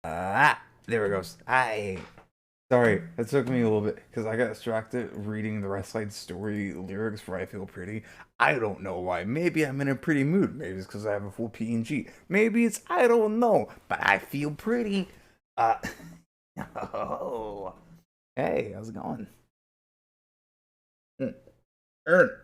There it goes. Sorry, it took me a little bit because I got distracted reading the West Side Story lyrics for "I Feel Pretty." I don't know why. Maybe I'm in a pretty mood. Maybe it's because I have a full P&G. Maybe it's I don't know, but I feel pretty. Uh, oh, hey, how's it going? Mm, er,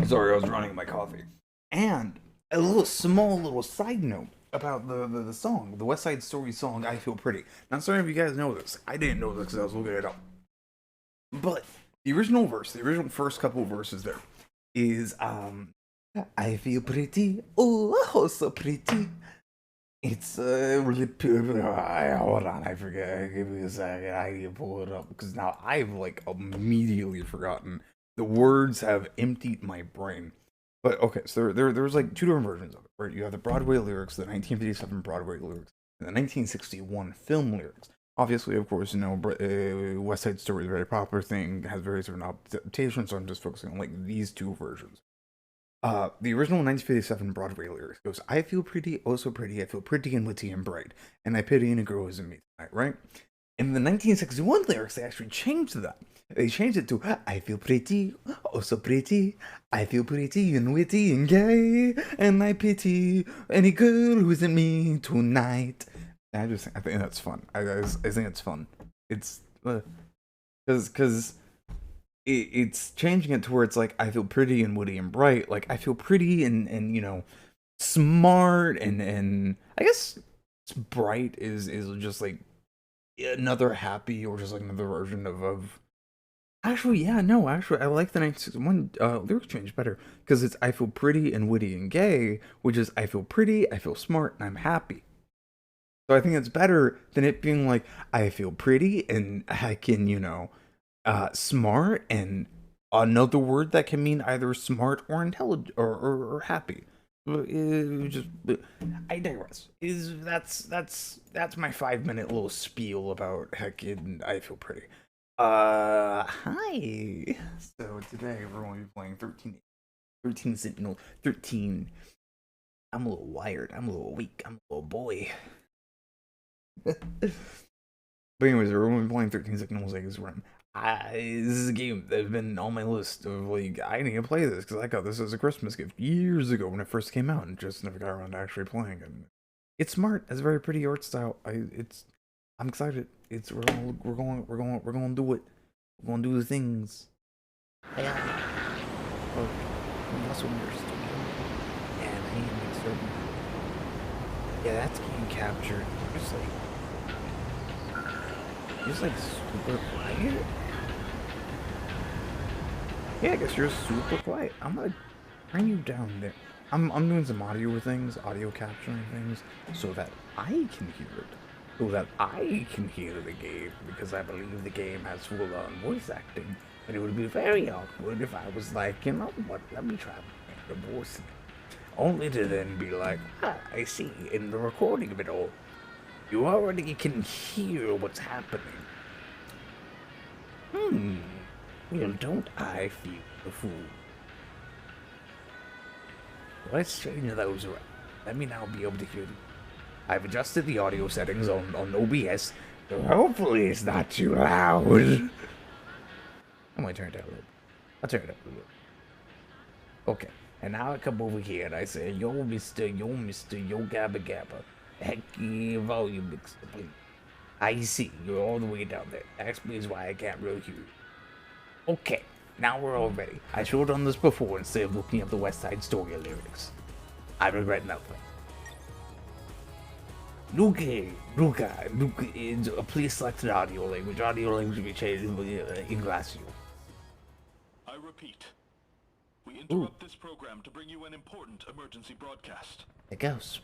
Sorry, I was running my coffee. And a small little side note about the song, the West Side Story song, "I Feel Pretty." Now, sorry if you guys know this. I didn't know this because I was looking it up. But the original verse, the original first couple of verses there, is I feel pretty, oh, so pretty. It's really hold on, I forget. Give me a second. I need to pull it up because now I've like immediately forgotten. The words have emptied my brain. But okay, so there's like two different versions of it, right? You have the Broadway lyrics, the 1957 Broadway lyrics, and the 1961 film lyrics. Obviously, of course, West Side Story is a very popular thing, has various different adaptations, so I'm just focusing on like these two versions. The original 1957 Broadway lyrics goes, "I feel pretty, oh so pretty, I feel pretty and witty and bright, and I pity a girl who's in me tonight," right? In the 1961 lyrics, they actually changed that. They changed it to, "I feel pretty, oh so pretty, I feel pretty and witty and gay, and I pity any girl who's in me tonight." I think that's fun. I think it's fun. It's, because it's changing it to where it's like I feel pretty and witty and bright. Like I feel pretty and smart and I guess bright is just like another happy or just like another version of actually yeah no actually I like the 1961 lyrics change better because it's I feel pretty and witty and gay, which is I feel pretty, I feel smart, and I'm happy. So I think it's better than it being like I feel pretty and I can smart and another word that can mean either smart or intelligent or happy. Just I digress. Is that's my 5 minute little spiel about heckin' I feel pretty. Hi. So today we're going to be playing 13 Sentinel 13. I'm a little wired. I'm a little weak. I'm a little boy. But anyways, we're going to be playing 13 Sentinels Eggs Rim. This is a game that's been on my list of like I need to play this because I got this as a Christmas gift years ago when it first came out and just never got around to actually playing it. It's smart. It's a very pretty art style. I'm excited. It's we're going to do it. We're going to do the things. Yeah. Oh, muscle nurse. And I need to make certain. Yeah, that's game captured. Just like super quiet. Yeah, I guess you're super quiet. I'm gonna bring you down there. I'm doing some audio capturing things, so that I can hear it. So that I can hear the game, because I believe the game has full-on voice acting. And it would be very awkward if I was like, you know what, let me try the voice. Only to then be like, I see, in the recording of it all, you already can hear what's happening. Well, don't I feel the fool? Let's change those around. Let me now be able to hear you. I've adjusted the audio settings on OBS, so hopefully it's not too loud. I'm gonna turn it down a little bit. I'll turn it up a little bit. Okay, and now I come over here and I say, yo, mister, yo, gabba gabba. Heck, volume mixer, please. I see, you're all the way down there. That explains why I can't really hear you. Okay, now we're all ready. I should have done this before instead of looking up the West Side Story lyrics. I regret nothing. Luca, please select an audio language. Audio language will be changed in Glassio. I repeat, we interrupt this program to bring you an important emergency broadcast. It goes.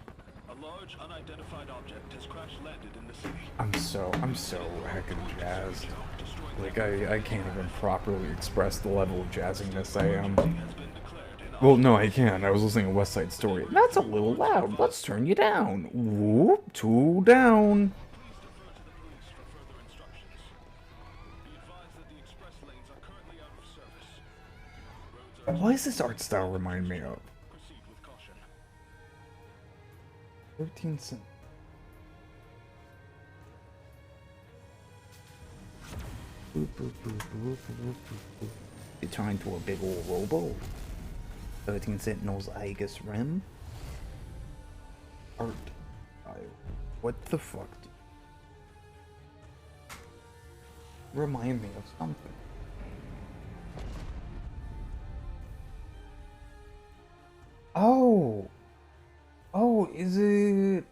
A large unidentified object has crash landed in the city. I'm so heckin' jazzed. Like I can't even properly express the level of jazziness I am. Well, no, I can. I was listening to West Side Story. That's a little loud. Let's turn you down. Whoop, two down. Why does this art style remind me of? 13 cents. Boop, boop, boop, boop, boop, boop, boop. You turn into a big old robo. 13 Sentinels Aegis Rim. Art. What the fuck? Remind me of something. Oh! Oh, is it?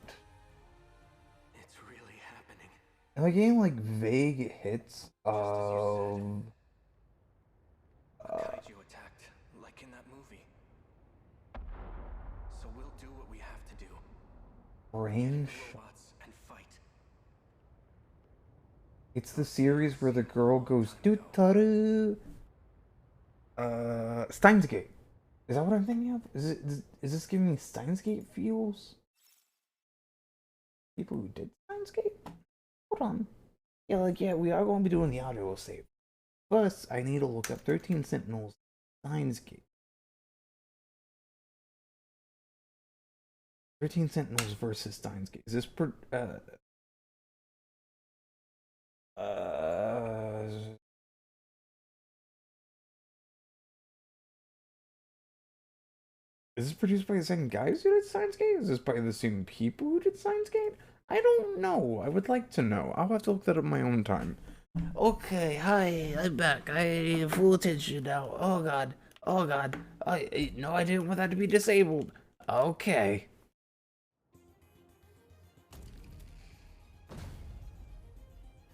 It's really happening. Am I getting like vague hits of Kaiju attacked, like in that movie. So we'll do what we have to do. range? Robots and fight. It's the series where the girl goes doo-ta-doo. Steins Gate. Is that what I'm thinking of? Is this giving me Steins Gate feels? People who did Steins Gate? Hold on. Yeah, like, yeah, we are going to be doing the audio save. Plus, I need to look up 13 Sentinels Steins Gate. 13 Sentinels versus Steins Gate. Is this is this produced by the same guys who did Steins Gate? Is this by the same people who did Steins Gate? I don't know. I would like to know. I'll have to look that up in my own time. Okay, hi, I'm back. I need full attention now. Oh god. Oh god. No, I didn't want that to be disabled. Okay.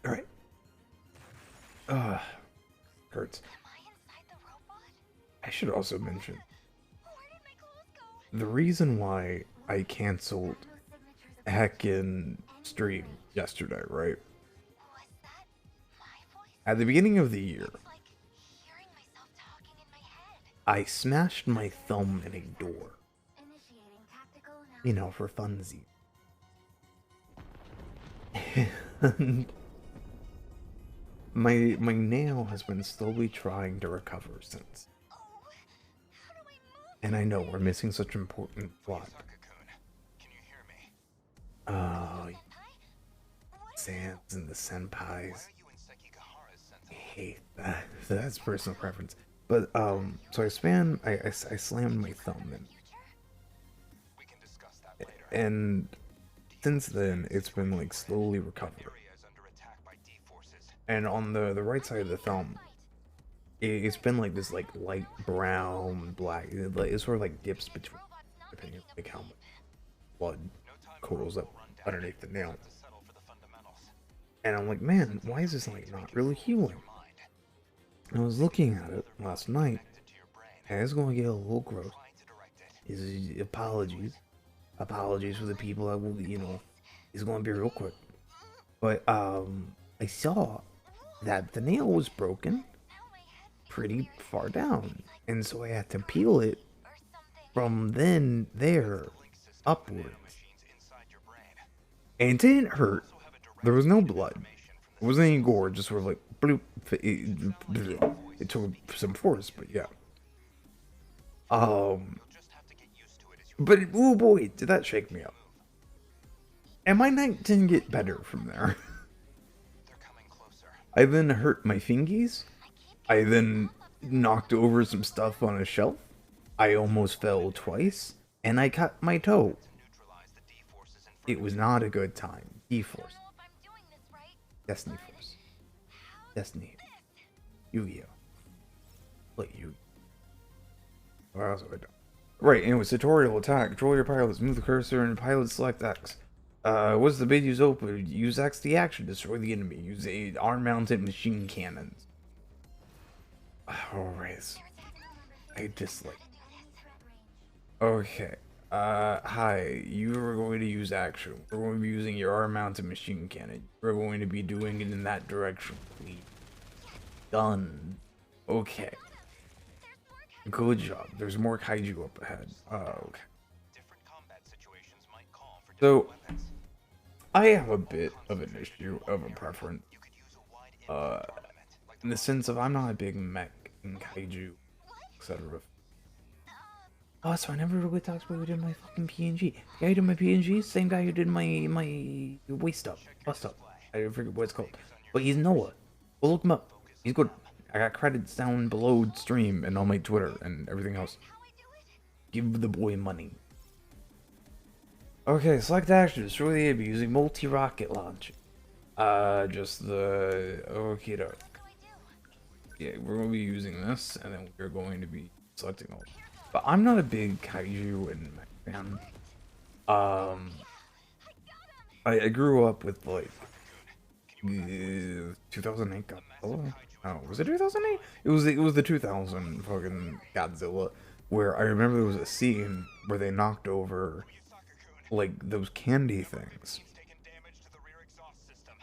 Alright. Hurts. I should also mention the reason why I canceled heckin' stream yesterday, right? At the beginning of the year, I smashed my thumb in a door. You know, for funsies. And my nail has been slowly trying to recover since. And I know we're missing such an important plot. Oh, Sans and the senpais. I hate that. That's personal preference. But so I slammed my thumb in. And since then, it's been like slowly recovering. And on the right side of the thumb, it's been like this like light brown, black. It sort of like dips between, depending on like how much blood coils up underneath the nail. And I'm like, man, why is this like not really healing? And I was looking at it last night, and it's going to get a little gross. Apologies for the people that will, you know, it's going to be real quick. But I saw that the nail was broken pretty far down, and so I had to peel it from there upwards. And it didn't hurt. There was no blood. It wasn't any gore, just sort of like bloop. It took some force, but yeah. But oh boy, did that shake me up. And my night didn't get better from there. I then hurt my fingies. I then knocked over some stuff on a shelf. I almost fell twice, and I cut my toe. It was not a good time. D-Force. Destiny Force. Destiny. Yu-Gi-Oh. Like you. What else have I done? Right, anyways, tutorial attack. Control your pilots. Move the cursor and pilot select X. What's the bid use open? Use X the action. Destroy the enemy. Use a arm-mounted machine cannons. Alright. I dislike. Okay. Hi. You are going to use action. We're going to be using your arm-mounted machine cannon. We're going to be doing it in that direction, please. Done. Okay. Good job. There's more kaiju up ahead. Okay. So, I have a bit of an issue of a preference. In the sense of I'm not a big mech and kaiju, etc. Oh, so I never really talked about who did my fucking PNG. The guy who did my PNG, same guy who did my waist up, bust up. I forget what it's called, but he's Noah. Well, look him up. He's good. I got credits down below stream and on my Twitter and everything else. Give the boy money. Okay, select action. Destroy the enemy using multi-rocket launch. Just the... Okie doke. Yeah, we're going to be using this, and then we're going to be selecting all. But I'm not a big kaiju and mech fan. I grew up with, like, 2008 Godzilla? Oh, was it 2008? It was the 2000 fucking Godzilla, where I remember there was a scene where they knocked over, like, those candy things.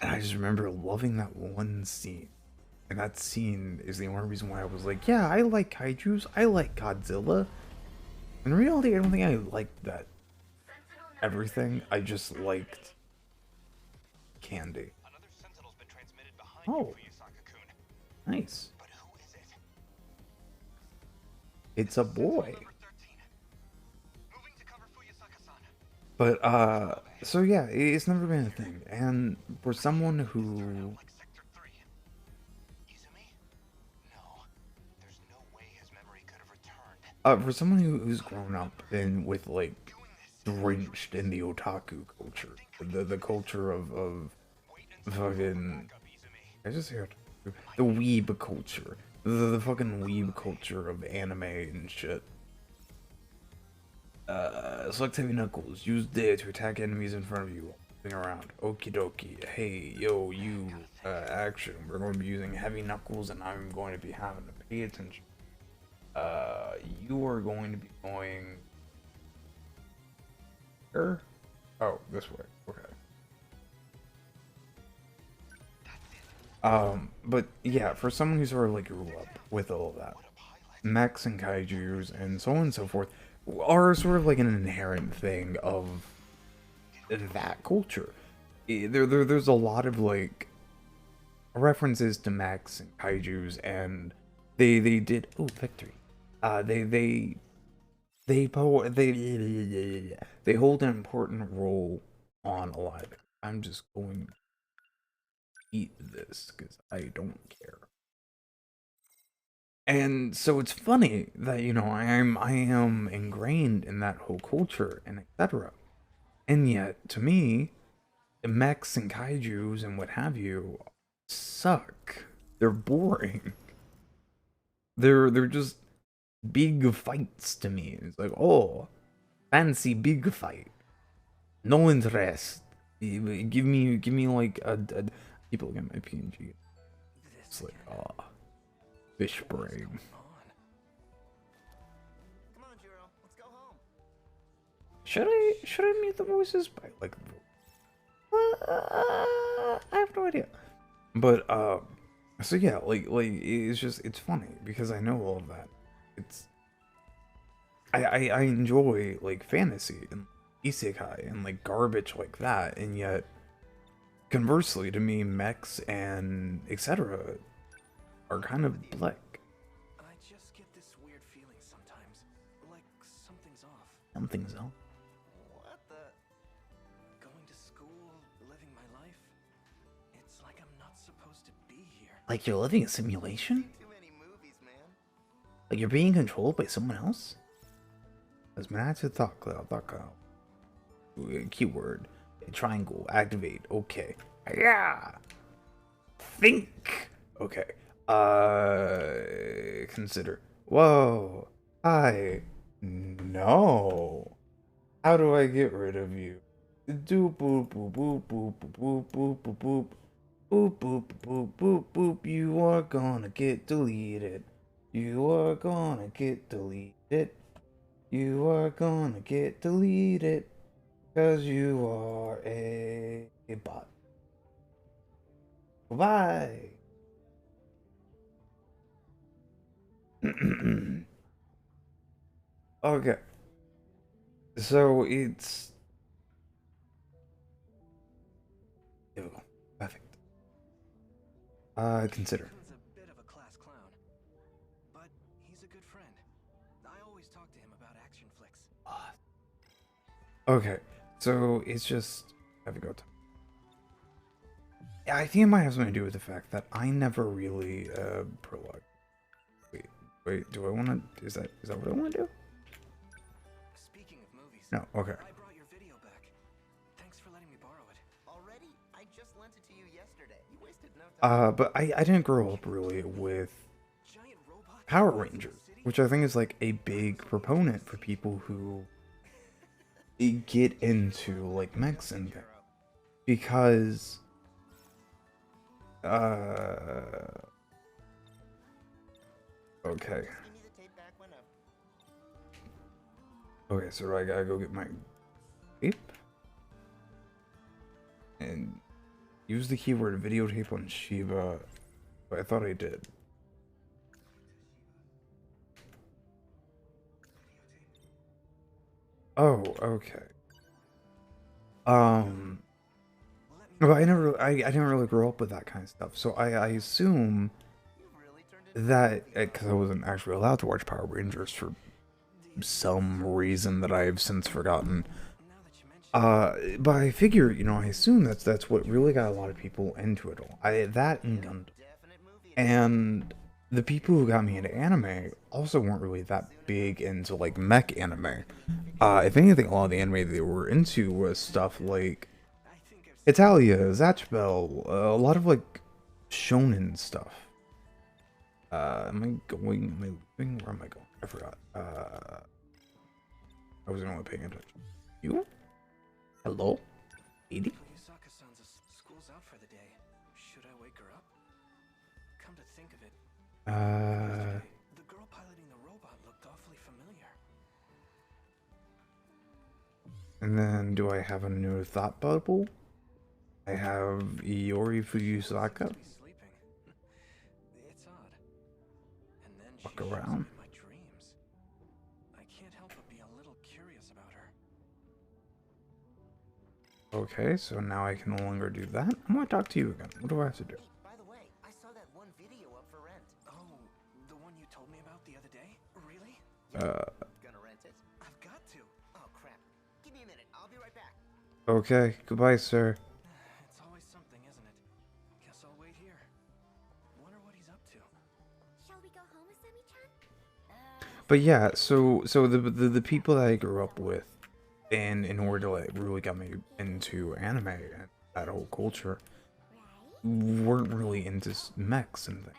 And I just remember loving that one scene. And that scene is the only reason why I was like, yeah, I like kaijus, I like Godzilla. In reality, I don't think I liked that everything. I just liked candy. Oh, nice. It's a boy. But, so yeah, it's never been a thing. And for someone who... for someone who's grown up and with, like, drenched in the otaku culture, the culture of fucking... I just hear the weeb culture. The fucking weeb culture of anime and shit. Select heavy knuckles. Use dare to attack enemies in front of you. Moving around. Okie dokie. Hey, yo, you. Action. We're going to be using heavy knuckles, and I'm going to be having to pay attention. You are going to be going... Where? Oh, this way. Okay. But yeah, for someone who sort of like grew up with all of that, mechs and kaijus and so on and so forth are sort of like an inherent thing of that culture. There's a lot of like references to mechs and kaijus, and they did victory. They hold an important role on a lot of it. I'm just going to eat this because I don't care. And so it's funny that, you know, I am ingrained in that whole culture and etc. And yet, to me, mechs and kaijus and what have you suck. They're boring. They're just big fights to me. It's like, oh, fancy big fight. No interest. Give me like a people get my PNG. It's like, oh, fish brain. Come on, Jiro, let's go home. Should I mute the voices by like? I have no idea. But so yeah, like it's funny because I know all of that. It's I enjoy like fantasy and isekai and like garbage like that, and yet conversely to me, mechs and etc. are kind of black. I just get this weird feeling sometimes, like something's off. Something's off. What the? Going to school, living my life. It's like I'm not supposed to be here. Like you're living a simulation? Too many movies, man. Like you're being controlled by someone else? As man to thought cloud. Keyword. Triangle. Activate. Okay. Yeah. Think. Okay. Consider. Whoa. Hi. No. How do I get rid of you? Do boop boop boop boop boop boop boop boop. Boop boop boop boop boop. You are gonna get deleted. You are gonna get deleted. You are gonna get deleted. 'Cause you are a bot. Bye. Okay. So it's... Ew, perfect. Consider. He's a bit of a class clown, but he's a good friend. I always talk to him about action flicks. Okay, so it's just... Have a go. I think it might have something to do with the fact that I never really prologue. Wait, do I want to? Is that what I want to do? Speaking of movies, No. Okay. I brought your video back. Thanks for letting me borrow it. Already? I just lent it to you yesterday. You wasted no time. But I didn't grow up really with Giant robots. Power Rangers, which I think is like a big proponent for people who get into like mechs and things. Because okay. Give me the tape back whenever. Okay, so I gotta go get my tape and use the keyword videotape on Shiba. But I thought I did. Oh, okay. But I didn't really grow up with that kind of stuff, so I assume You've really turned into that because I wasn't actually allowed to watch Power Rangers for some reason that I've since forgotten. Now that you mention But I figure, I assume that's what really got a lot of people into it all. That and Gundam. definite movie. And the people who got me into anime also weren't really that big into like mech anime. If anything, a lot of the anime they were into was stuff like I think I've Italia, Zatchbell, a lot of like shonen stuff. Am I leaving? Where am I going? I forgot. I wasn't really paying attention. You? Hello? Lady? Fuyusaka-san's school's out for the day. Should I wake her up? Come to think of it, the girl piloting the robot looked awfully familiar. And then do I have a new thought bubble? I have Iori Fuyusaka. To be sleeping. It's odd. And then she Walk shows up around. in my dreams. I can't help but be a little curious about her. Okay, so now I can no longer do that. I'm gonna talk to you again. What do I have to do? Hey, by the way, I saw that one video up for rent. Oh, the one you told me about the other day? Really? Gonna rent it? I've got to. Oh crap. Give me a minute. I'll be right back. Okay, goodbye, sir. It's always something, isn't it? Guess I'll wait here. Wonder what he's up to. Shall we go home, Asami-chan? But yeah, so the people that I grew up with, and in order to like really got me into anime and that whole culture, Right? weren't really into mechs and things.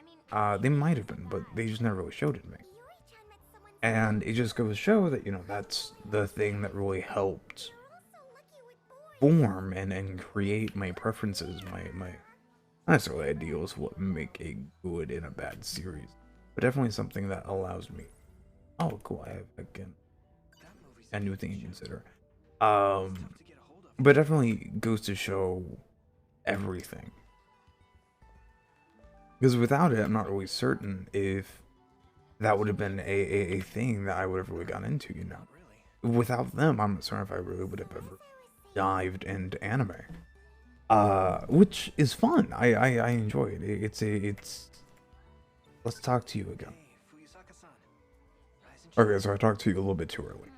They might have been, but they just never really showed it to me. Iori-chan met someone And it just goes to show that, that's the thing that really helped you're also lucky with boys. form and create my preferences, my not necessarily ideals, what make a good and a bad series, but definitely something that allows me. Oh, cool! I have again That movie's a new thing to consider. tough to get a hold of. But definitely goes to show everything. Because without it, I'm not really certain if that would have been a thing that I would have really gotten into, Not really. Without them, I'm not certain if I really would have ever dived into anime. Which is fun. I enjoy it. It's let's talk to you again. Hey, Fuyusaka-san. Rise and Okay, so I talked to you a little bit too early.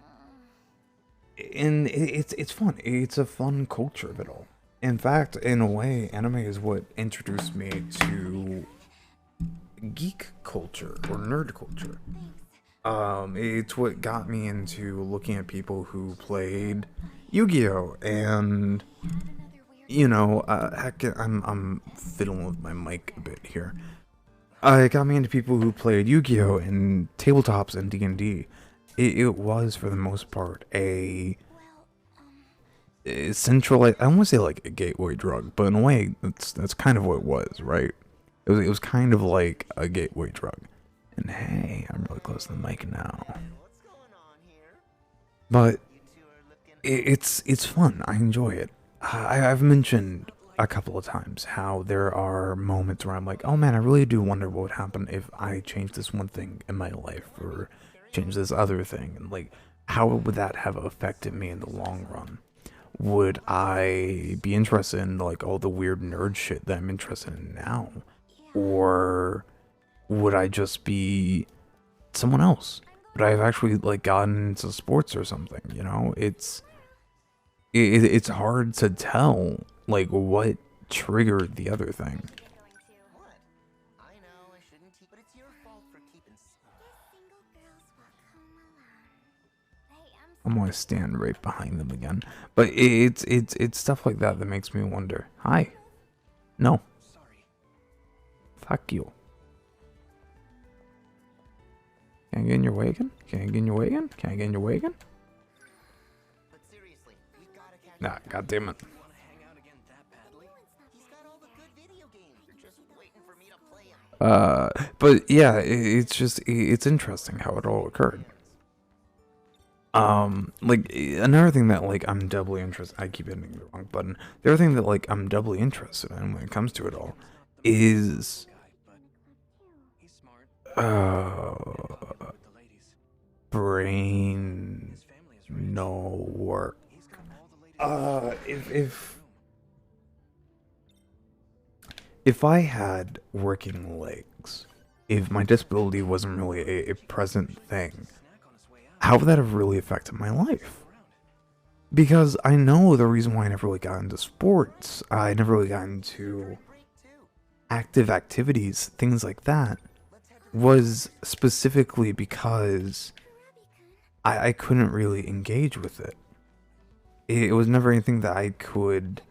And it's fun. It's a fun culture of it all. In fact, in a way, anime is what introduced me to geek culture or nerd culture. It's what got me into looking at people who played Yu-Gi-Oh! And heck, I'm fiddling with my mic a bit here. It got me into people who played Yu-Gi-Oh! And tabletops and D&D. It was, for the most part, a centralized. I don't want to say like a gateway drug, but in a way, that's kind of what it was, right? It was kind of like a gateway drug. And hey, I'm really close to the mic now. What's going on here? But You two are looking. it's fun. I enjoy it. I've mentioned a couple of times how there are moments where I'm like, oh man, I really do wonder what would happen if I changed this one thing in my life or change this other thing, and like, how would that have affected me in the long run? Would I be interested in like all the weird nerd shit that I'm interested in now, or would I just be someone else? Would I have actually like gotten into sports or something? It's hard to tell like what triggered the other thing. What? I know I shouldn't teach, but it's your fault for keeping. Single girls walk home alone. Hey, I'm gonna stand right behind them again. But it's stuff like that that makes me wonder. Hi. No. Sorry. Fuck you. Can I get in your way again? Can I get in your way again? Can I get in your way again? But seriously, we gotta catch Nah, goddammit. You want to hang out again that badly? He's got all the good video games. You're just waiting for me to play them. But yeah, it's just, it's interesting how it all occurred. Like, another thing that, like, I'm doubly interested, I keep hitting the wrong button. The other thing that, like, I'm doubly interested in when it comes to it all is, He's smart. uh, With the ladies. brain His family is rich. no work. He's got all the ladies. If I had working legs, if my disability wasn't really a present thing, Snack on his way out. how would that have really affected my life? Because I know the reason why I never really got into sports, I never really got into active activities, things like that, was specifically because I couldn't really engage with it. It was never anything that I could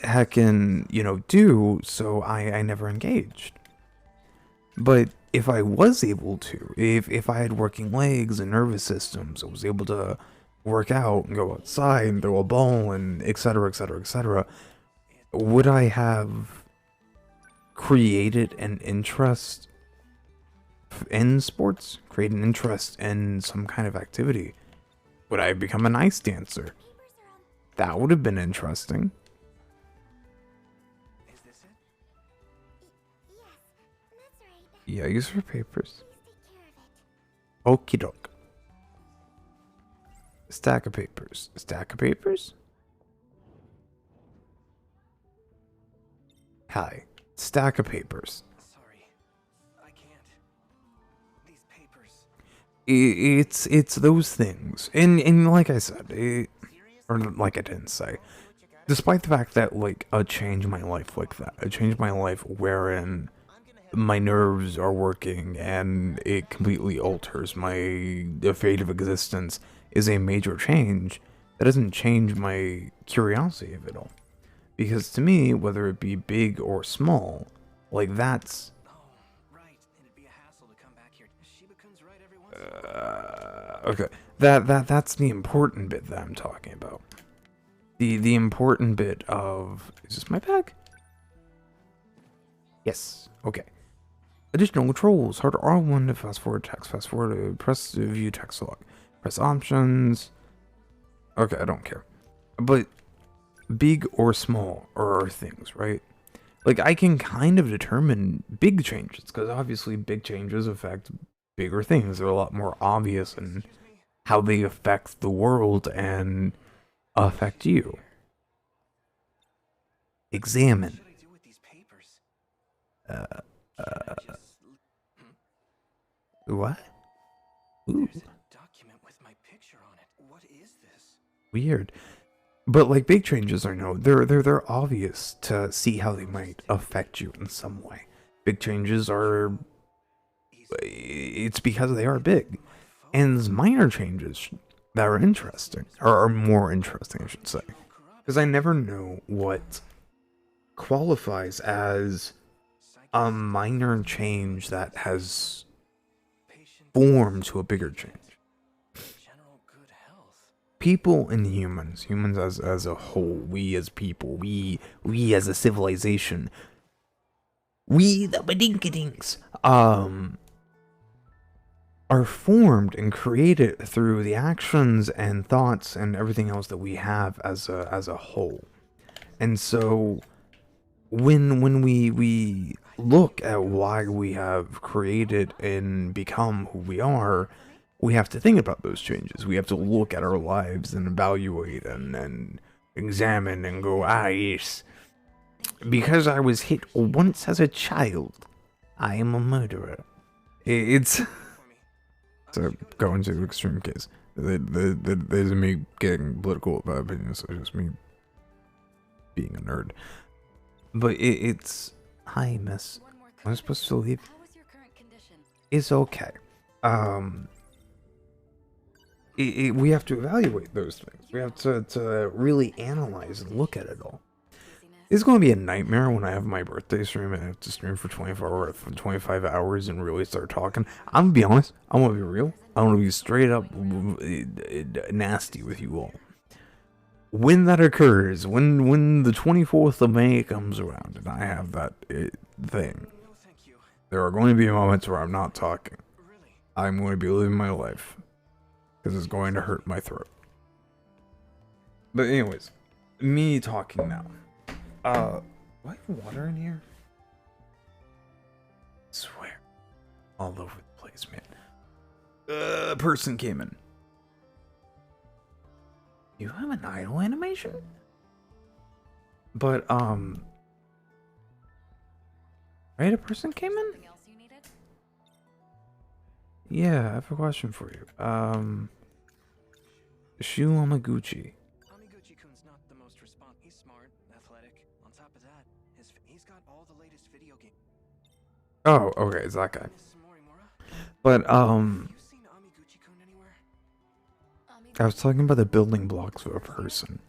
heckin', do, so I never engaged. But if I was able to, if I had working legs and nervous systems, I was able to work out and go outside and throw a ball and etc, etc, etc, would I have created an interest in sports? Create an interest in some kind of activity? Would I become an ice dancer? That would have been interesting. Is this it? Yes, that's right. Yeah, use her papers. Please take care of it. Okie doke. Stack of papers. Stack of papers? Hi. Stack of papers. Sorry. I can't. These papers. It's those things. And like I said, or like I didn't say, despite the fact that, like, a change in my life like that, a change in my life wherein my nerves are working and it completely alters the fate of existence, is a major change, that doesn't change my curiosity of it all. Because to me, whether it be big or small, like, that's Oh, right. It'd be a hassle to come back here. Shiba-kun's right every once in a while. okay. That's the important bit that I'm talking about. The important bit of, is this my bag? Yes. Okay. Additional controls. Hard R1 to fast forward text. Fast forward to press view text log. Press options. Okay, I don't care. But big or small are things, right? Like, I can kind of determine big changes, because obviously big changes affect bigger things. They're a lot more obvious in how they affect the world and affect you. Examine. What should I do with these papers? What? Ooh, There's a document with my picture on it. What is this? weird. But like big changes are they're obvious to see how they might affect you in some way. Big changes are, it's because they are big. And minor changes that are interesting, or are more interesting, I should say. Because I never know what qualifies as a minor change that has formed to a bigger change. General good health. People and humans as a whole, we as people, we as a civilization, we the Badinkadinks, are formed and created through the actions and thoughts and everything else that we have as a whole. And so when we look at why we have created and become who we are, we have to think about those changes. We have to look at our lives and evaluate and examine and go, yes, because I was hit once as a child, I am a murderer. It's to go into extreme case. There's me getting political about opinions, so just me being a nerd. But it's hi, miss. One more I'm supposed to leave. How is your current condition? It's okay. We have to evaluate those things. We have to really analyze and look at it all. It's going to be a nightmare when I have my birthday stream and I have to stream for 25 hours and really start talking. I'm going to be honest. I want to be real. I want to be straight up nasty with you all. When that occurs, when the 24th of May comes around and I have that thing, No, thank you. there are going to be moments where I'm not talking. Really? I'm going to be living my life. Because it's going to hurt my throat. But anyways, me talking now. Do I have water in here? I swear. All over the place, man. Person came in. You have an idle animation? But, right, a person came in? Something else you needed? Yeah, I have a question for you. Shu Amaguchi. Amiguchi-kun's not the most He's smart, athletic. On top of that, he's got all the latest video games. Oh, okay, it's that guy. Mrs. Morimura, But, have you seen Amiguchi-kun anywhere? I was talking about the building blocks of a person.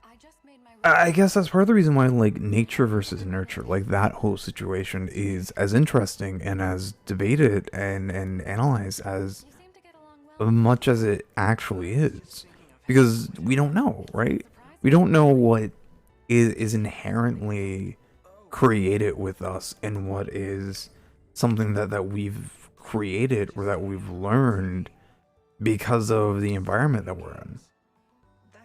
I just made my I guess that's part of the reason why, like, nature versus nurture, like, that whole situation is as interesting and as debated and analyzed as You seem to get along well. much as it actually is. Because we don't know, right? We don't know what is inherently created with us and what is something that we've created or that we've learned because of the environment that we're in.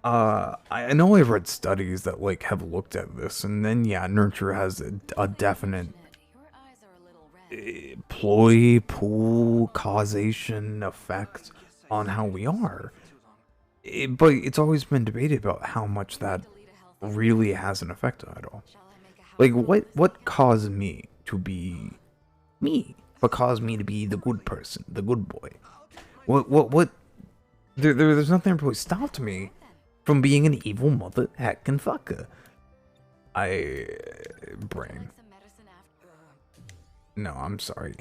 I know I've read studies that like have looked at this, and then yeah, nurture has a definite Your eyes are a little red. ploy, pull, causation effect on how we are. But it's always been debated about how much that really has an effect on it all. Shall I make a house? Like what caused me to be me? What caused me to be the good person, the good boy? What there's nothing that really stopped me from being an evil mother heckin' fucker. Brain. Some medicine after. No, I'm sorry.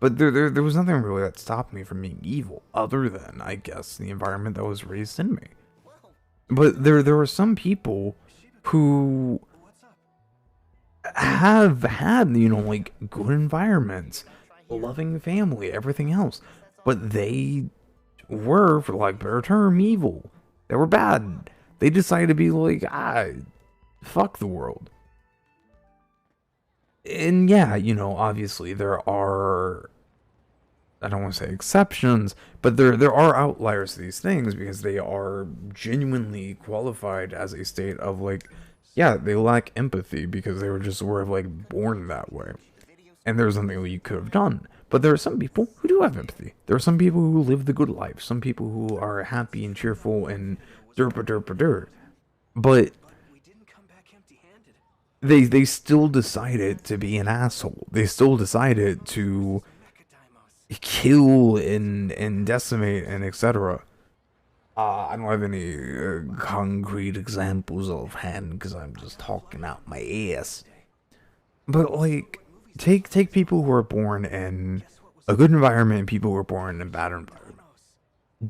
But there was nothing really that stopped me from being evil, other than, I guess, the environment that was raised in me. But there were some people who have had, you know, like, good environments, a loving family, everything else. But they were, for lack of a better term, evil. They were bad. They decided to be like, fuck the world. And yeah, you know, obviously there are, I don't want to say exceptions, but there are outliers to these things because they are genuinely qualified as a state of like, yeah, they lack empathy because they were just sort of like born that way. And there's something that you could have done. But there are some people who do have empathy. There are some people who live the good life. Some people who are happy and cheerful and derp. But We didn't come back empty-handed. they still decided to be an asshole. They still decided to Macadimos. kill and decimate and etc. I don't have any concrete examples offhand because I'm just talking out my ass. But like, take people who are born in a good environment and people who are born in a bad environment.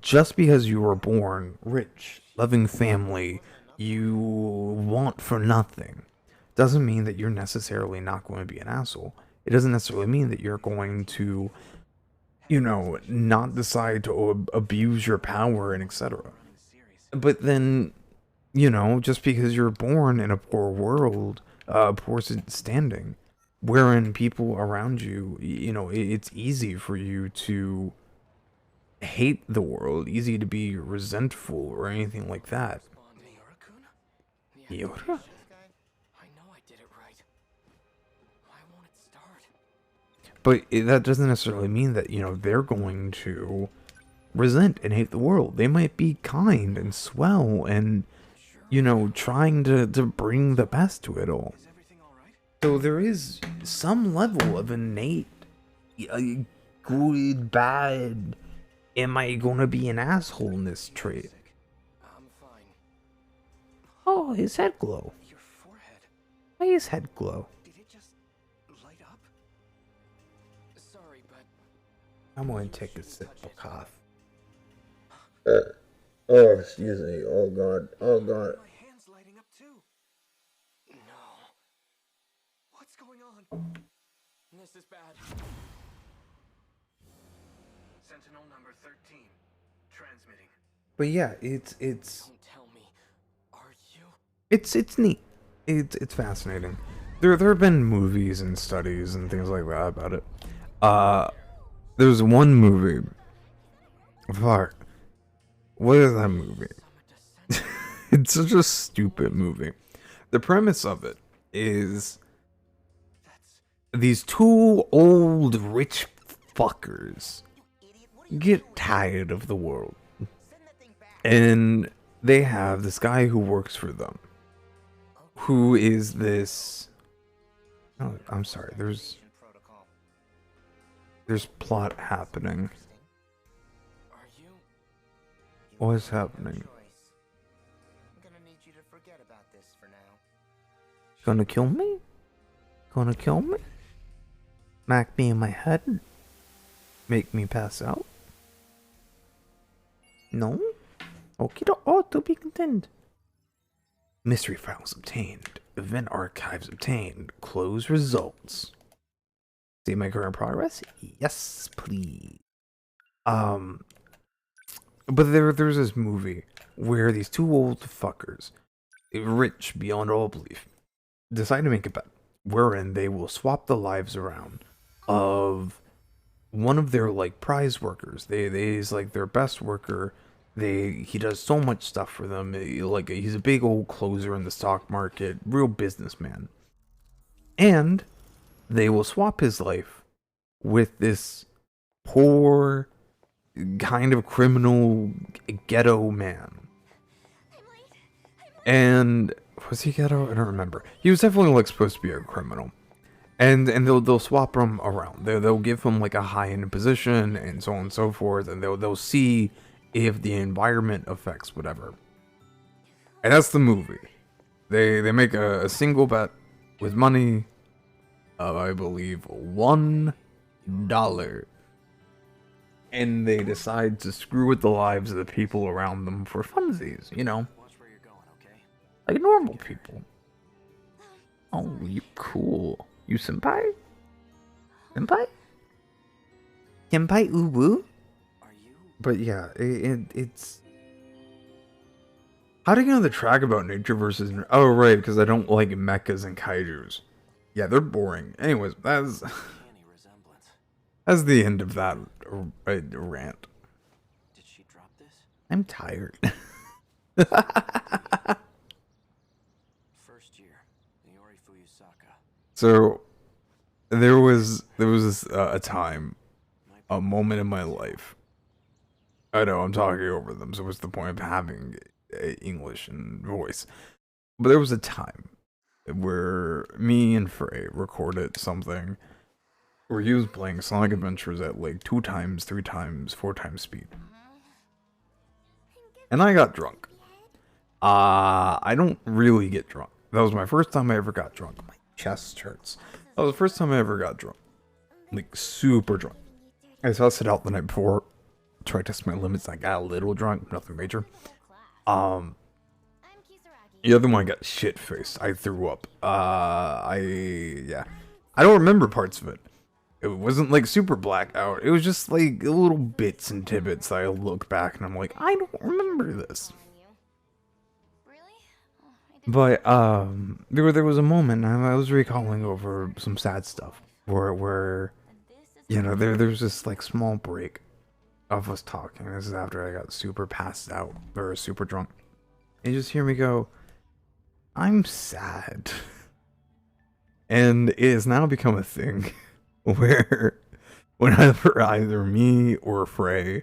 Just because you were born rich, loving family, you want for nothing, doesn't mean that you're necessarily not going to be an asshole. It doesn't necessarily mean that you're going to, you know, not decide to abuse your power and etc. But then, you know, just because you're born in a poor world, poor standing, wherein people around you, you know, it's easy for you to hate the world, easy to be resentful or anything like that. Miura-kun? Miura? I know I did it right. Why won't it start? But that doesn't necessarily mean that, you know, they're going to resent and hate the world. They might be kind and swell and, you know, trying to bring the best to it all. Is everything all right? So there is some level of innate, good, bad, am I gonna be an asshole in this trait? I'm fine. Oh, Oh, his head glow. Your forehead. Why his head glow? Did it just light up? Sorry, but I'm going to take a sip of cough. Oh, excuse me. Oh god. Oh god. my hand's lighting up too. No. What's going on? This is bad. Sentinel number 13. Transmitting. But yeah, it's Don't tell me. Are you? it's neat. It's fascinating. There have been movies and studies and things like that about it. There's one movie. Fuck. What is that movie? It's such a stupid movie. The premise of it is these two old rich fuckers get tired of the world. And they have this guy who works for them. Who is this... Oh, I'm sorry, there's plot happening. Are you? What is happening? I'm gonna need you to forget about this for now. Gonna kill me? Gonna kill me? Smack me in my head? Make me pass out? No? Okay, to be content. Mystery files obtained. Event archives obtained. Close results. See my current progress? Yes, please. But there's this movie where these two old fuckers, rich beyond all belief, decide to make a bet wherein they will swap the lives around of one of their like prize workers. He's like their best worker. He does so much stuff for them. He's a big old closer in the stock market, real businessman. And they will swap his life with this poor, kind of criminal ghetto man. And was he ghetto? I don't remember. He was definitely like supposed to be a criminal. And they'll swap him around. They'll give him like a high-end position and so on and so forth, and they'll see if the environment affects whatever. And that's the movie. They make a single bet with money of, I believe, $1. And they decide to screw with the lives of the people around them for funsies, you know? Watch where you're going, okay? Like normal people. Oh, you cool. You senpai? Senpai? Senpai uwu? Are you? But yeah, it's... How do you know the track about nature versus... Oh, right, because I don't like mechas and kaijus. Yeah, they're boring. Anyways, that's... Any resemblance? That's the end of that rant. Did she drop this? I'm tired. First year, Niori Fuyusaka. So, there was a time, a moment in my life. I know, I'm talking over them, so what's the point of having English and voice? But there was a time where me and Frey recorded something where he was playing Sonic Adventures at like 2 times, 3 times, 4 times speed. And I got drunk. I don't really get drunk. That was my first time I ever got drunk. My chest hurts. That was the first time I ever got drunk. Like, super drunk. I tested out the night before. Tried to test my limits. I got a little drunk. Nothing major. The other one I got shit-faced. I threw up. Yeah. I don't remember parts of it. It wasn't like super blackout. It was just like little bits and tidbits. I look back and I'm like, I don't remember this. But there was a moment I was recalling over some sad stuff where you know there's this like small break of us talking. This is after I got super passed out or super drunk. And you just hear me go, I'm sad. And it has now become a thing where whenever either me or Frey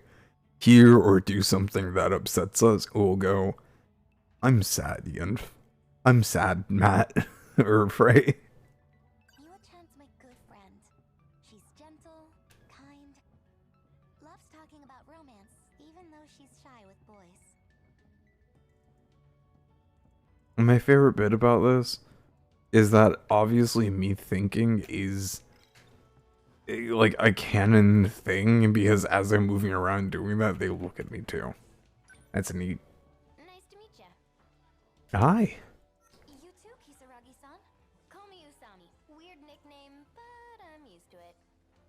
hear or do something that upsets us, we'll go, I'm sad, Ian. I'm sad, Matt. Or Frey. Yua-chan's my good friend. She's gentle, kind, loves talking about romance, even though she's shy with boys. my favorite bit about this is that obviously me thinking is like a canon thing, because as I'm moving around doing that, they look at me too. That's neat. Nice to meet ya. Hi. You too, Kisaragi-san. Call me Usami. Weird nickname, but I'm used to it.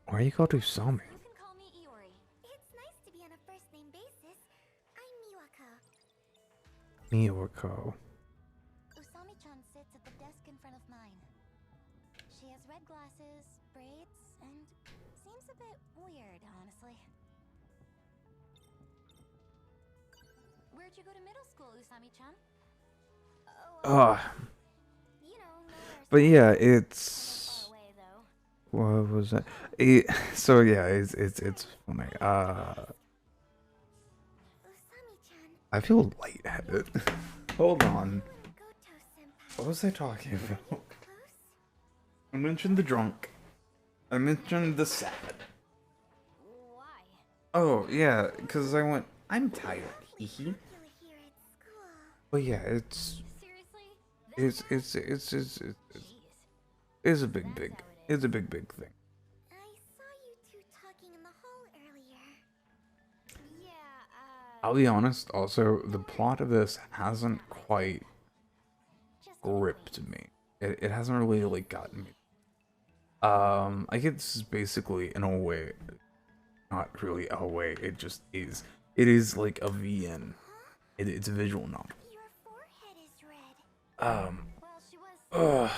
Why are you called Usami? You can call me Iori. It's nice to be on a first-name basis. I'm Miwako. Miwako. Usami-chan sits at the desk in front of mine. She has red glasses, braids, and seems a bit weird, honestly. Where'd you go to middle school, Usami-chan? Ugh. You know, nowhere But yeah, far it's away, though. what was that? So yeah, it's funny. Usami-chan, I feel lightheaded. Hold on. Goto-senpai. What was I talking about? Close? I mentioned the drunk. I mentioned the sad. Why? Oh yeah, because I'm tired. Hee hee. Popular here at school. But yeah, it's Seriously? Jeez. it's a big it's a big thing. I saw you two talking in the hall earlier. Yeah, I'll be honest. Also, the plot of this hasn't quite just gripped me. It hasn't really like gotten me. I guess this is basically in a way, not really a way. It just is. It is like a VN. It's a visual novel. your forehead is red. Well, she was. Ugh.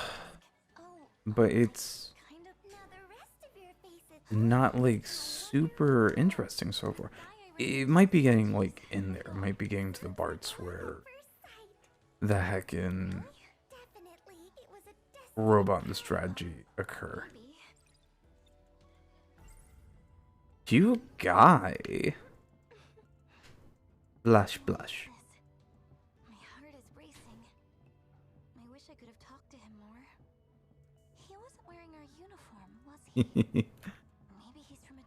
Oh, But it's kind of. Now the rest of your face is. not like super interesting so far. It might be getting like in there. It might be getting to the parts where First sight. the heckin' Definitely, it was a destiny. robot and strategy occur. Maybe. You guy. Blush, blush. My heart is racing. I wish I could have talked to him more. He wasn't wearing our uniform, was he? Maybe he's from a.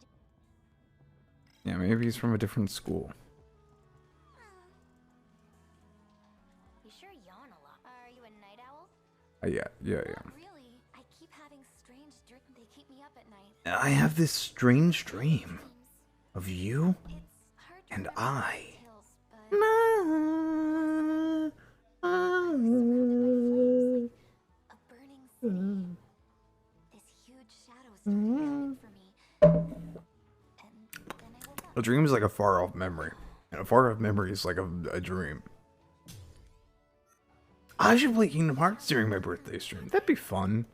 Yeah, maybe he's from a different school. You sure yawn a lot. Are you a night owl? Yeah. Not really. I keep having strange dreams. They keep me up at night. I have this strange dream Dreams. of you It's hard to and remember I. details, but a burning city. This huge shadow started coming for me. And then I woke up. A dream is like a far off memory, and a far off memory is like a dream. I should play Kingdom Hearts during my birthday stream. That'd be fun.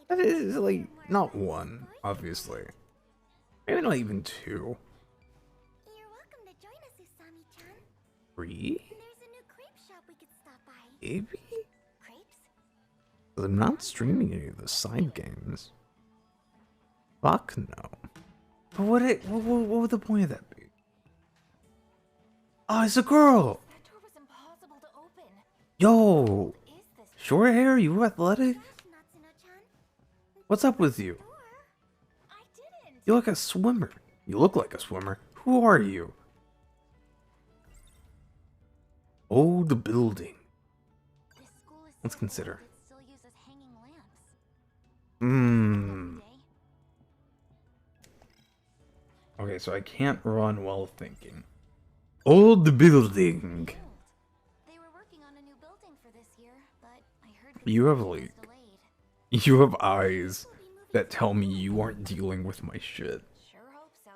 That is like not one, obviously. Maybe not even two. You're welcome to join us, Usami-chan. 3? There's a new crepe shop we could stop by. Maybe? Crepes? I'm not streaming any of the side games. Fuck no. But what would the point of that be? Oh, it's a girl! That door was impossible to open. Yo! What is this? Short hair, you athletic? Natsuno-chan? What's up with you? Door? I didn't. You look like a swimmer. You look like a swimmer. Who are you? Oh, the building. This school is Let's so consider. old, it still uses hanging lamps. Hmm. Day. Okay, so I can't run while thinking. Oh, the building. Build. They were working on a new building for this year, but I heard You have construction was like- delayed. You have eyes that tell me you aren't dealing with my shit. Sure hope so.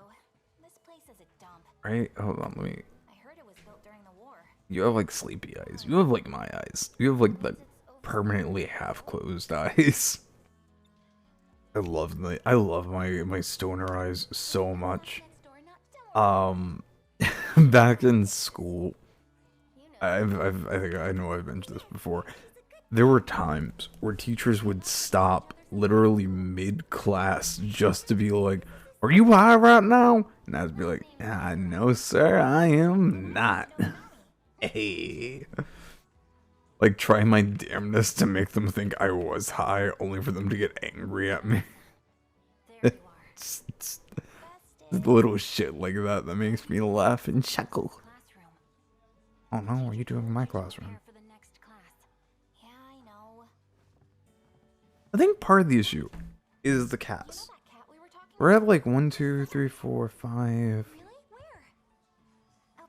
This place is a dump. Right? Hold on, let me. I heard it was built during the war. You have like sleepy eyes. You have like my eyes. You have like the permanently half closed eyes. I love my stoner eyes so much. Next door, not Back in school, you know. I think I know I've mentioned this before. There were times where teachers would stop literally mid-class just to be like, "Are you high right now?" And I'd be like, "No, sir, I am not." Hey, like try my damnedest to make them think I was high, only for them to get angry at me. There you are. It's Best little shit like that that makes me laugh and chuckle. classroom. Oh no, what are you doing in my classroom? Prepare for the next class. I think part of the issue is the cast. We're at like 1, 2, 3, 4, 5, Really?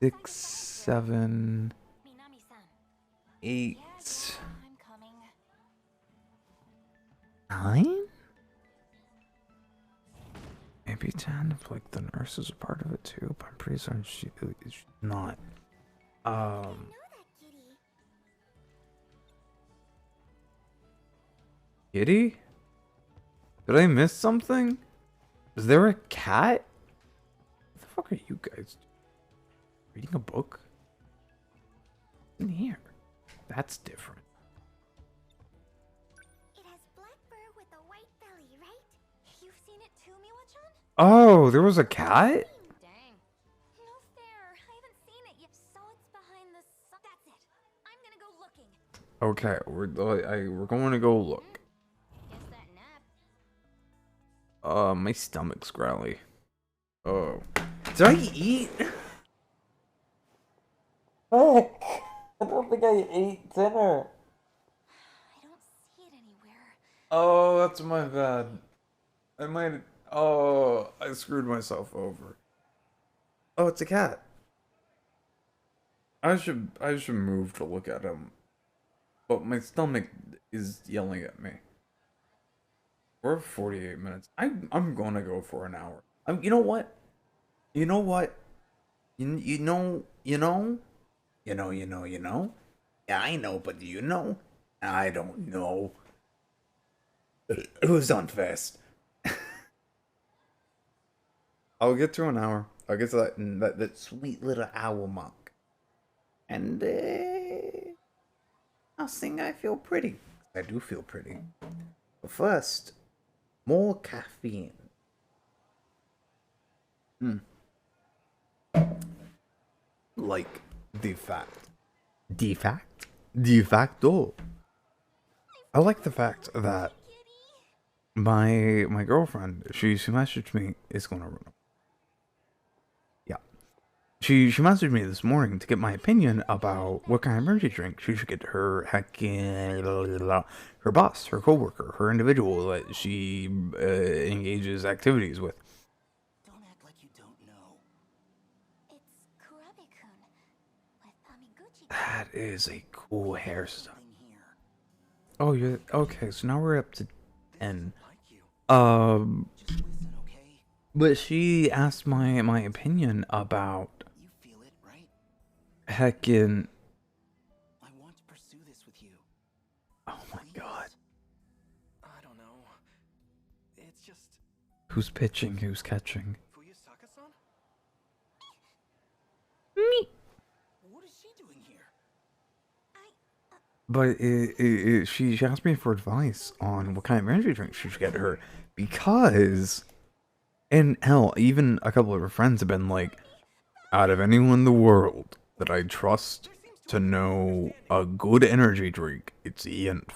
Where? 6, 7, Minami-san. 8, Yes, I'm coming. 9? Maybe 10 if like the nurse is a part of it too, but I'm pretty certain she's not. Know that kitty. Kitty? Did I miss something? Is there a cat? What the fuck are you guys doing? Reading a book? In here. That's different. It has black fur with a white belly, right? You've seen it too, Miwa-chan? Oh, there was a cat? Dang. No fair. I haven't seen it yet. So it's behind the That's it. I'm gonna go looking. Okay, we're going to go look. Guess that nap. My stomach's growly. Oh. Did I eat? Oh, I don't think I ate dinner. I don't see it anywhere. Oh, that's my bad. I might. Oh, I screwed myself over. Oh, it's a cat. I should move to look at him. But my stomach is yelling at me. We're 48 minutes. I'm gonna go for an hour. You know what? You know what? You know. Yeah, I know, but do you know? I don't know. Who's on fast? I'll get to an hour. I'll get to that sweet little hour mark. And I'll sing I Feel Pretty. I do feel pretty. But first, more caffeine. Like de facto. I like the fact that my girlfriend, she messaged me. It's gonna run. Yeah, she messaged me this morning to get my opinion about what kind of energy drink she should get her her boss, her coworker, her individual that she engages activities with. Don't act like you don't know. It's Kurabe-kun with Amiguchi. That is a cool hairstyle. Thing here. Oh, you're okay. So now we're up to 10. Like you. Just listen, okay? But she asked my opinion about You feel it, right? heckin'. I want to pursue this with you. Oh my god. I don't know. It's just Who's pitching? Who's catching? Fuyusaka-san? Me. What is she doing here? But she asked me for advice on what kind of energy drink she should get her because, and hell, even a couple of her friends have been like, out of anyone in the world that I trust to know a good energy drink, it's Ian.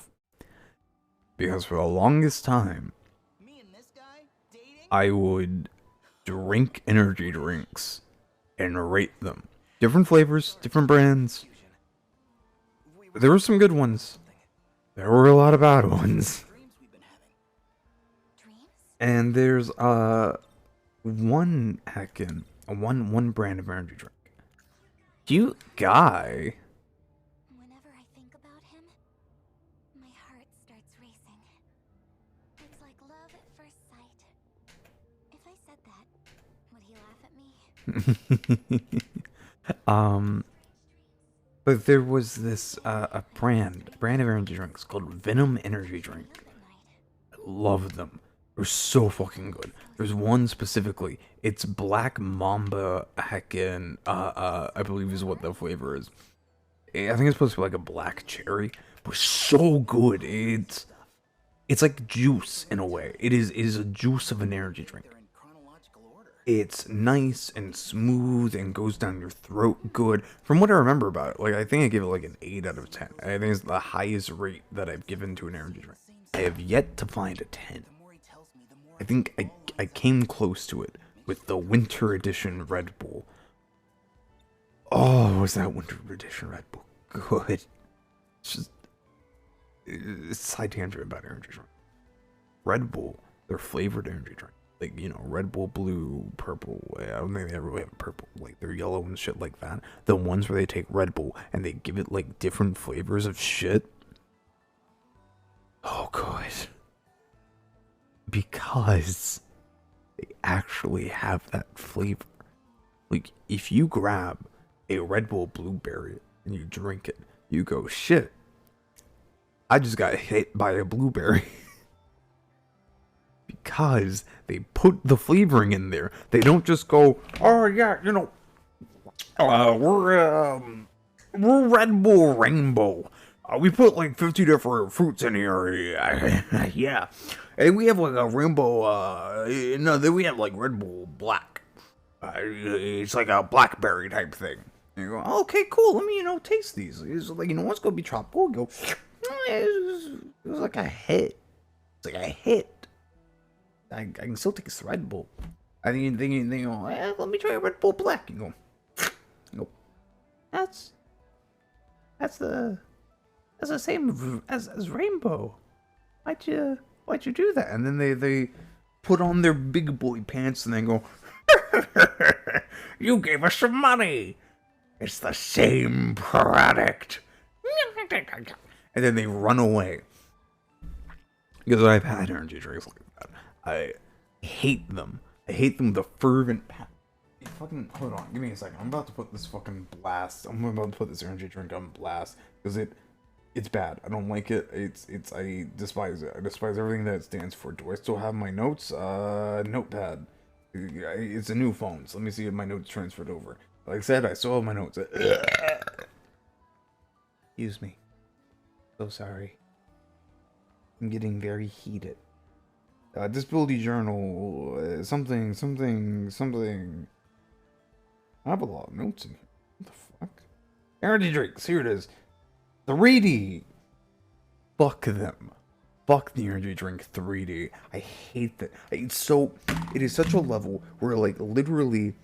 Because for the longest time, Me and this guy dating? I would drink energy drinks and rate them. Different flavors, different brands. There were some good ones. There were a lot of bad ones. Dreams we've been having. Dreams? And there's one one brand of energy drink. Cute guy. Whenever I think about him, my heart starts racing. It's like love at first sight. If I said that, would he laugh at me? But there was this a brand of energy drinks called Venom Energy Drink. Up at night. I love them. They're so fucking good. There's one specifically. It's Black Mamba heckin', I believe is what the flavor is. I think it's supposed to be like a black cherry, but so good. It's like juice in a way. It is a juice of an energy drink. They're in chronological order. It's nice and smooth and goes down your throat good. From what I remember about it, like I think I give it like an 8 out of 10. I think it's the highest rate that I've given to an energy drink. I have yet to find a 10. The more he tells me, the more I think I came close to it with the Winter Edition Red Bull. Oh, was that Winter Edition Red Bull good? It's just it's side tangent about energy drink. Red Bull, they're flavored energy drinks. Like, you know, Red Bull blue, purple. I don't think they ever really have purple. Like, they're yellow and shit like that. The ones where they take Red Bull and they give it like different flavors of shit. Oh god. Because they actually have that flavor. Like, if you grab a Red Bull blueberry and you drink it, you go, shit, I just got hit by a blueberry. Because they put the flavoring in there. They don't just go, oh yeah, you know, we're Red Bull Rainbow. We put like 50 different fruits in here. Yeah. And we have like a rainbow, no, then we have like Red Bull Black. It's like a blackberry type thing. And you go, oh, okay, cool. Let me, you know, taste these. It's like, you know, what's gonna be tropical? Go, it was like a hit. It's like a hit. I can still take a Red Bull. I think you go, let me try a Red Bull Black. You go, that's the same as Rainbow. Why'd you do that? And then they put on their big boy pants and they go, you gave us some money. It's the same product. And then they run away. Because I've had energy drinks like that. I hate them. I hate them with a fervent passion. Fucking hold on, give me a second. I'm about to put this fucking blast. I'm about to put this energy drink on blast because it's bad. I don't like it. I despise it. I despise everything that it stands for. Do I still have my notes? Notepad. It's a new phone, so let me see if my notes transferred over. Like I said, I still have my notes. Excuse me. So sorry. I'm getting very heated. Disability journal, something. I have a lot of notes in here. What the fuck? Energy drinks, here it is. 3D. Fuck them. Fuck the energy drink 3D. I hate that. It is such a level where like literally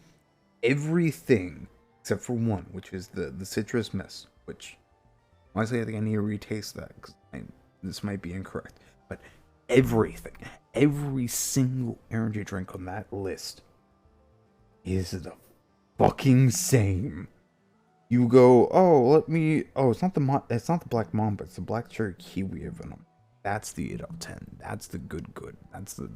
everything except for one, which is the citrus mist, which honestly I think I need to retaste that because this might be incorrect. But everything, every single energy drink on that list is the fucking same. You go, it's not the black mamba, it's the black cherry kiwi venom. That's the 8 out of 10. That's the good. That's the.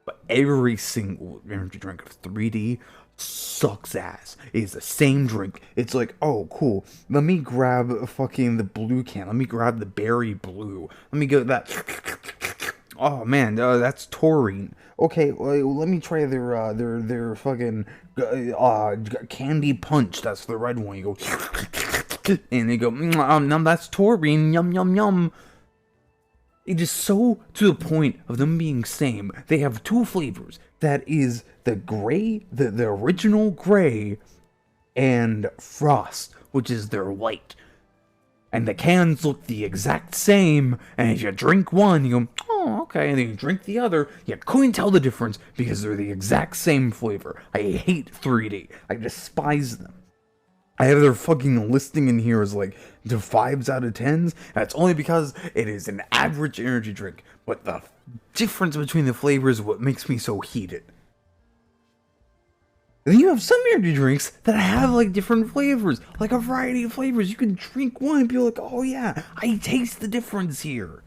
But every single energy drink of 3D sucks ass. It's the same drink. It's like, oh, cool. Let me grab fucking the blue can. Let me grab the berry blue. Let me go that. Oh man, that's taurine. Okay, well, let me try their fucking candy punch. That's the red one. You go, and they go, that's taurine. Yum yum yum. It is so to the point of them being same. They have two flavors. That is the gray, the original gray, and frost, which is their white. And the cans look the exact same, and if you drink one, you go, oh, okay, and then you drink the other, you couldn't tell the difference because they're the exact same flavor. I hate 3D. I despise them. I have their fucking listing in here as like the 5s out of 10s. That's only because it is an average energy drink. But the difference between the flavors is what makes me so heated. And then you have some energy drinks that have like different flavors, like a variety of flavors. You can drink one and be like, oh yeah, I taste the difference here.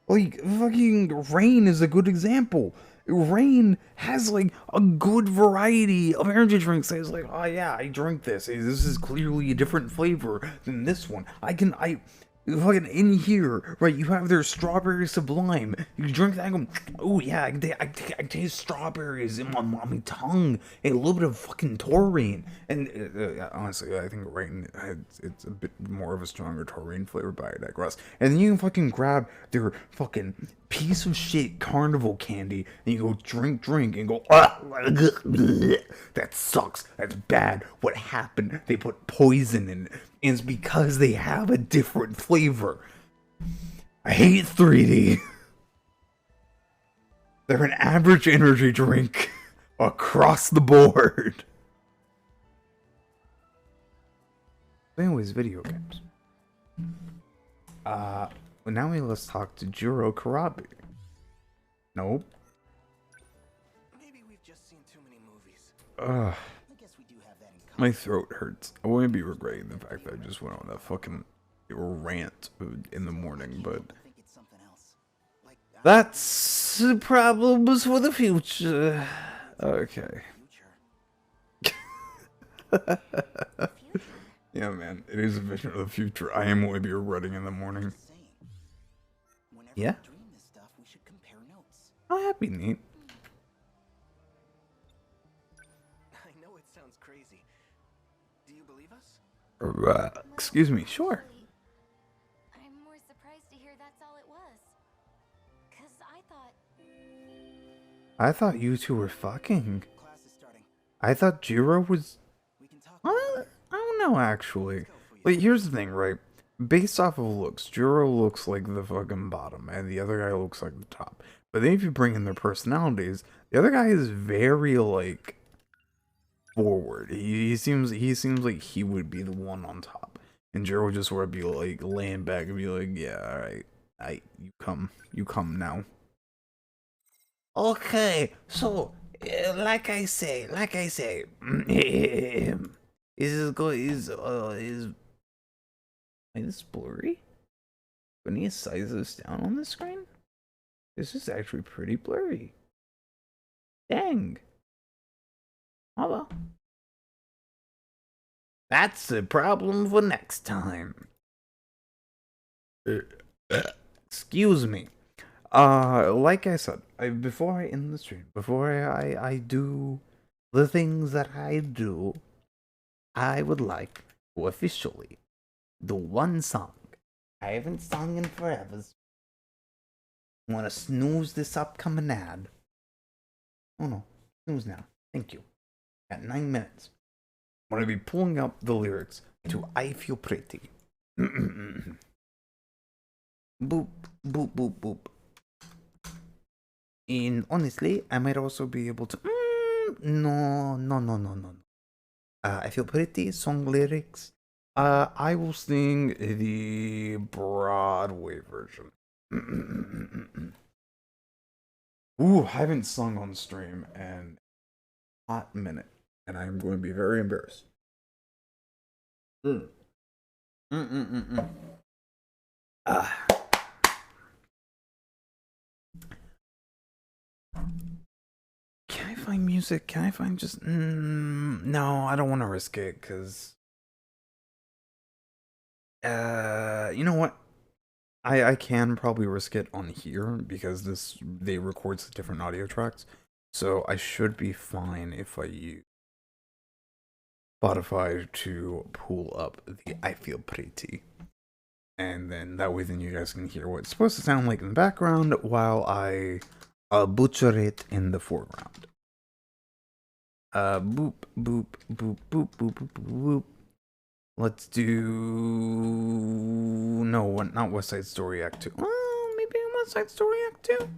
Like fucking Rain is a good example. Rain has like a good variety of energy drinks. It's like, oh yeah, I drink this. This is clearly a different flavor than this one. Fucking in here, right? You have their strawberry sublime. You drink that and go, oh yeah, I taste strawberries in my tongue. And a little bit of fucking taurine. And honestly, I think Rain it's a bit more of a stronger taurine flavor, but I digress. And then you can fucking grab their fucking piece of shit carnival candy and you go drink and go, that sucks. That's bad. What happened? They put poison in it. And it's because they have a different flavor. I hate 3D. They're an average energy drink across the board. Anyways, video games. Well, now let's talk to Juro Karabi. Nope. Maybe we've just seen too many movies. Ugh. I guess we do have that in common. My throat hurts. I wouldn't be regretting the fact that I just went on that fucking rant in the morning, but I think it's something else. Like that's problems for the future. Okay. future. Yeah, man, it is a vision of the future. I am going to be regretting in the morning. Saying. Whenever Yeah? we dream this stuff, we should compare notes. Oh, that'd be neat. I know it sounds crazy. Do you believe us? Excuse me, sure. Actually, I'm more surprised to hear that's all it was. 'Cause I thought you two were fucking. Class is starting. I thought Jiro was. We can talk. I don't know, actually. Wait, here's the thing, right? Based off of looks, Jiro looks like the fucking bottom, and the other guy looks like the top. But then if you bring in their personalities, the other guy is very, like, forward. He seems like he would be the one on top. And Jiro would just sort of be, like, laying back and be like, yeah, alright, you come now. Okay, so, like I say, wait, this is blurry? Can you size this down on the screen? This is actually pretty blurry. Dang. Oh well. That's a problem for next time. Excuse me. Like I said, before I end the stream, before I do the things that I do, I would like to officially do one song I haven't sung in forever. I want to snooze this upcoming ad. Oh no, snooze now. Thank you. At 9 minutes, I'm going to be pulling up the lyrics to I Feel Pretty. Boop, boop, boop, boop. And honestly, I might also be able to. No. I Feel Pretty song lyrics. I will sing the Broadway version. Ooh, I haven't sung on stream in a hot minute, and I'm going to be very embarrassed. Ah. Can I find music? Can I find just... no, I don't want to risk it, because... you know what? I can probably risk it on here, because they record different audio tracks. So I should be fine if I use Spotify to pull up the I Feel Pretty. And then that way then you guys can hear what it's supposed to sound like in the background while I... butcher it in the foreground. Boop, boop, boop, boop, boop, boop, boop. Let's do... No, not West Side Story Act 2. Well, maybe West Side Story Act 2?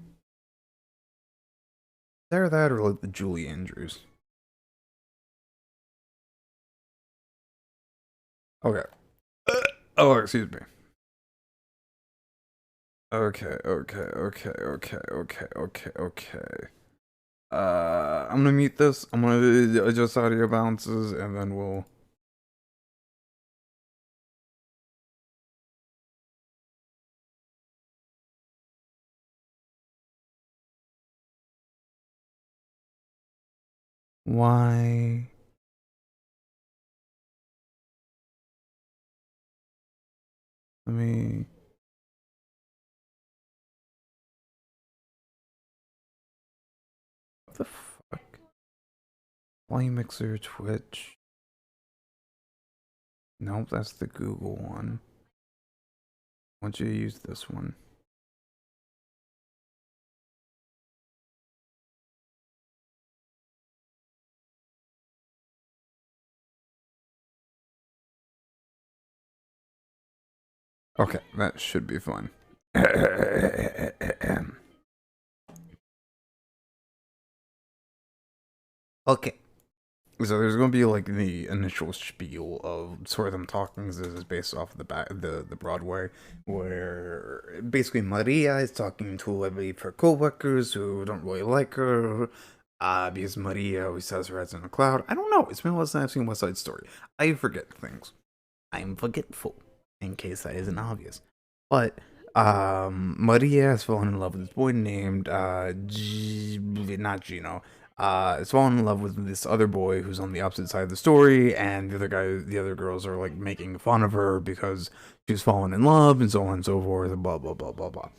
Either that or like the Julie Andrews. Okay. Oh, excuse me. Okay. I'm gonna mute this. I'm gonna adjust audio balances, and then we'll. Why? Let me. What the fuck? Why Mixer Twitch? Nope, that's the Google one. I want you to use this one. Okay, that should be fun. Okay. So there's going to be like the initial spiel of sort of them talking. This is based off of the Broadway, where basically Maria is talking to, I believe, her coworkers who don't really like her, because Maria always says her head's in a cloud. I don't know. It's been a while since I've seen West Side Story. I forget things. I'm forgetful, in case that isn't obvious. But Maria has fallen in love with this boy named not Gino. Has fallen in love with this other boy who's on the opposite side of the story, and the other girls are like making fun of her because she's fallen in love and so on and so forth, and blah blah blah blah blah.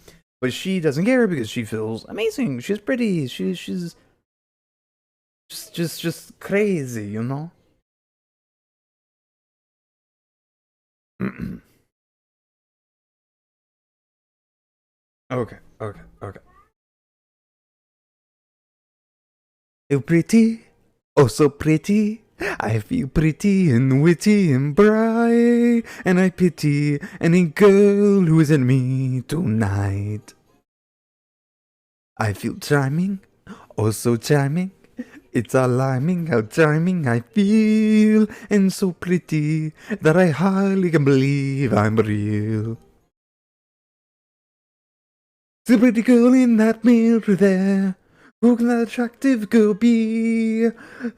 But she doesn't care because she feels amazing. She's pretty. She's just crazy, you know. Okay. You pretty, oh so pretty. I feel pretty and witty and bright, and I pity any girl who is at me tonight. I feel charming, oh so charming. It's alarming how charming I feel, and so pretty that I hardly can believe I'm real. The pretty girl in that mirror there. Who can that attractive girl be?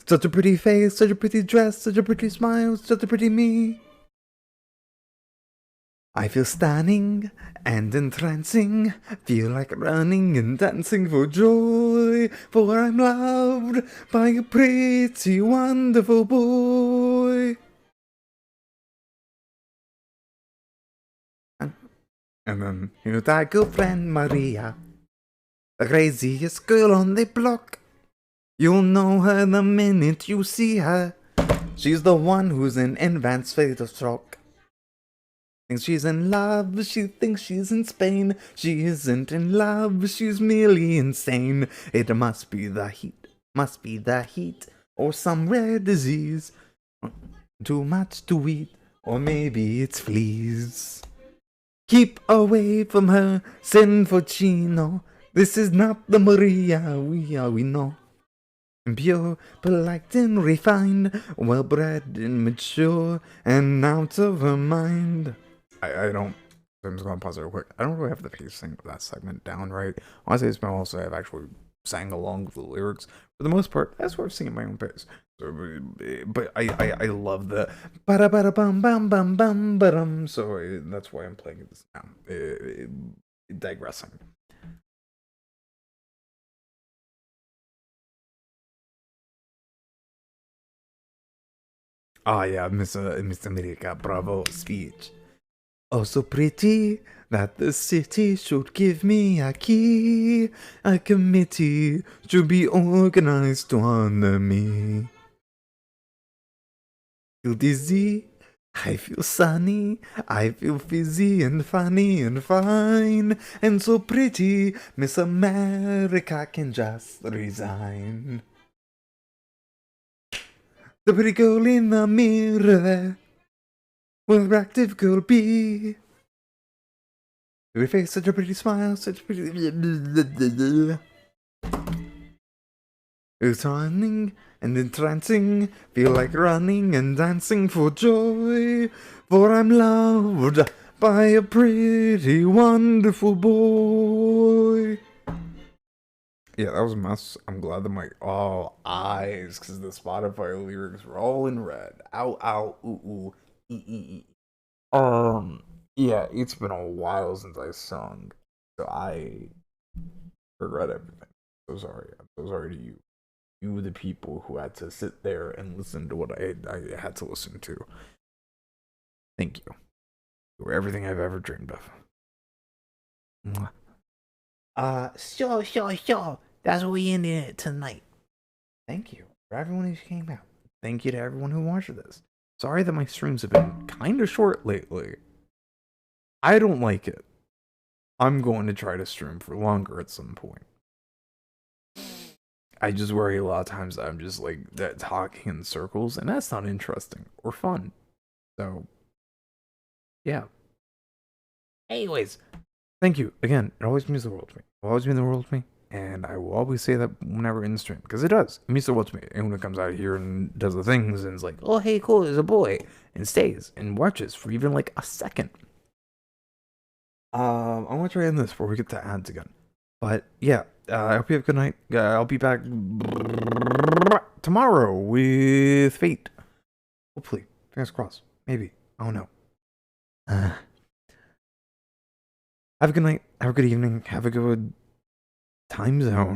Such a pretty face, such a pretty dress, such a pretty smile, such a pretty me. I feel stunning and entrancing, feel like running and dancing for joy, for I'm loved by a pretty, wonderful boy. And then, you that girlfriend Maria, the craziest girl on the block. You'll know her the minute you see her. She's the one who's in advanced state of shock. Thinks she's in love, she thinks she's in Spain. She isn't in love, she's merely insane. It must be the heat, or some rare disease. Too much to eat, or maybe it's fleas. Keep away from her, send for Chino. This is not the Maria we know. Pure, polite and refined, well-bred and mature, and out of her mind. I don't. I'm just gonna pause it real quick. I don't really have the pacing of that segment down right. Honestly, it's been also I've actually sang along with the lyrics for the most part. That's where I'm singing my own pace. So, but I love the ba ba bum bum bum bum bum. So that's why I'm playing this now. Digressing. Ah, yeah, Miss America, bravo speech. Oh, so pretty that the city should give me a key. A committee should be organized to honor me. Feel dizzy, I feel sunny, I feel fizzy and funny and fine. And so pretty, Miss America can just resign. The pretty girl in the mirror there. Will her active girl be? Every face, such a pretty smile, such a pretty. It's running and entrancing, feel like running and dancing for joy. For I'm loved by a pretty, wonderful boy. Yeah, that was a mess. I'm glad that my eyes, because the Spotify lyrics were all in red. Ow, ow, ooh, ooh, ee. Yeah, it's been a while since I sung, so I regret everything. So sorry. I'm so sorry to you. You, the people who had to sit there and listen to what I had to listen to. Thank you. You were everything I've ever dreamed of. Sure. That's what we ended it tonight. Thank you for everyone who came out. Thank you to everyone who watched this. Sorry that my streams have been kind of short lately. I don't like it. I'm going to try to stream for longer at some point. I just worry a lot of times that I'm just like that talking in circles, and that's not interesting or fun. So, yeah. Anyways, thank you again. It always means the world to me. It always means the world to me. and I will always say that whenever in stream, because it does. It means the world to me. And when it comes out here and does the things, and it's like, oh, hey, cool, there's a boy, and stays and watches for even like a second. I want to try in this before we get to ads again. But yeah, I hope you have a good night. I'll be back tomorrow with Fate. Hopefully, fingers crossed. Maybe. I don't know. Have a good night. Have a good evening. Have a good time zone.